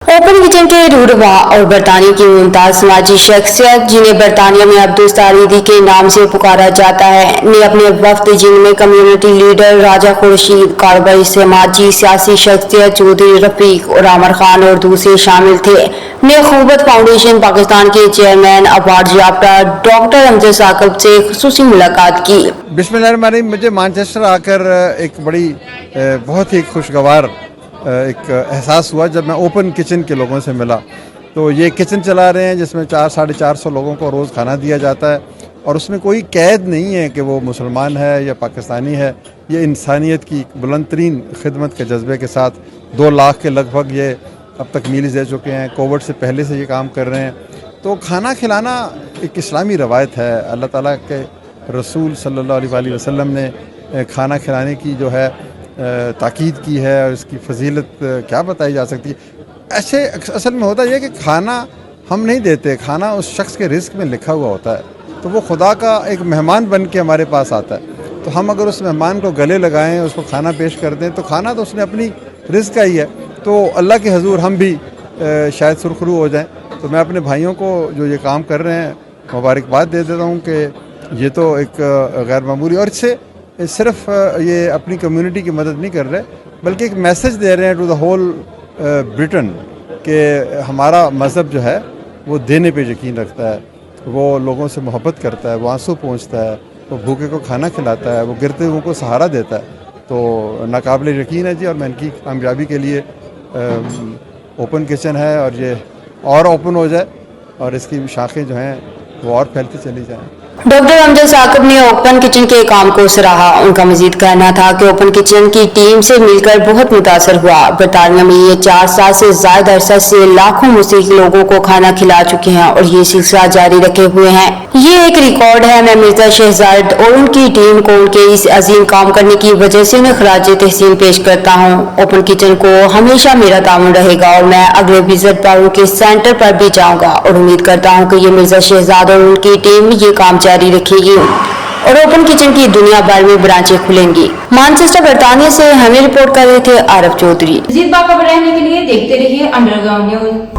Open kitchen के रूरवा और बरतानिया की मुमताज समाजी शख्सियत जिन्हें बरतानिया में अब्दुस्तारीदी के नाम से पुकारा जाता है ने अपने वक्त जिनमें कम्युनिटी लीडर राजा खुर्शीद, कारोबारी समाजी सियासी शख्सियत चौधरी रफीक और आमर खान और दूसरे शामिल थे, ने खूबत फाउंडेशन पाकिस्तान के चेयरमैन अवार्ड याफ्ता डॉक्टर अमजद साकिब से खुसूसी मुलाकात की। बिस्मिल्लाहिर्रहमानिर्रहीम। मुझे मैनचेस्टर आकर एक बड़ी बहुत ही खुशगवार एक एहसास हुआ जब मैं ओपन किचन के लोगों से मिला। तो ये किचन चला रहे हैं जिसमें 400-450 लोगों को रोज़ खाना दिया जाता है और उसमें कोई कैद नहीं है कि वो मुसलमान है या पाकिस्तानी है। ये इंसानियत की बुलंद तरीन खिदमत के जज्बे के साथ 2 लाख के लगभग ये अब तक मील्स दे चुके हैं। कोविड से पहले से ये काम कर रहे हैं। तो खाना खिलाना एक इस्लामी रवायत है। अल्लाह ताला के रसूल सल्लल्लाहु अलैहि वसल्लम ने खाना खिलाने की जो है ताकीद की है और इसकी फजीलत क्या बताई जा सकती है। ऐसे असल में होता है कि खाना हम नहीं देते, खाना उस शख्स के रिस्क में लिखा हुआ होता है। तो वो खुदा का एक मेहमान बन के हमारे पास आता है। तो हम अगर उस मेहमान को गले लगाएं, उसको खाना पेश कर दें, तो खाना तो उसने अपनी रिस्क का ही है। तो अल्लाह के हजूर हम भी शायद सुरखरू हो जाएं। तो मैं अपने भाइयों को जो ये काम कर रहे हैं मुबारकबाद दे देता हूँ कि ये तो एक गैर मामूली, और इससे सिर्फ ये अपनी कम्युनिटी की मदद नहीं कर रहे बल्कि एक मैसेज दे रहे हैं टू द होल ब्रिटेन कि हमारा मज़हब जो है वो देने पे यकीन रखता है, वो लोगों से मोहब्बत करता है, वो आंसू पहुँचता है, वो भूखे को खाना खिलाता है, वो गिरते हुए को सहारा देता है। तो नाकाबिल यकीन है जी। और मैं इनकी कामयाबी के लिए ओपन किचन है और ये और ओपन हो जाए और इसकी शाखें जो हैं वो और फैलती चली जाएँ। डॉक्टर अमजद साकिब ने ओपन किचन के काम को सराहा। उनका मजीद कहना था कि ओपन किचन की टीम से मिलकर बहुत मुतासर हुआ। बरतानिया में ये 4 साल से ज्यादा अरसा से लाखों मुस्लिम लोगों को खाना खिला चुके हैं और ये सिलसिला जारी रखे हुए हैं। ये एक रिकॉर्ड है। मैं मिर्जा शहजाद और उनकी टीम को उनके इस अजीम काम करने की वजह से उन्हें खराज तहसीन पेश करता हूँ। ओपन किचन को हमेशा मेरा ताउन रहेगा और मैं अगले विजिट पर उनके सेंटर पर भी जाऊँगा और उम्मीद करता हूँ कि ये मिर्जा शहजाद और उनकी टीम ये काम जारी रखेगी और ओपन किचन की दुनिया भर में ब्रांचें खुलेंगी। मैनचेस्टर बरतानिया से हमें रिपोर्ट कर रहे थे आरफ चौधरी। मज़ीद बाखबर रहने के लिए देखते रहिए अंडरग्राउंड न्यूज।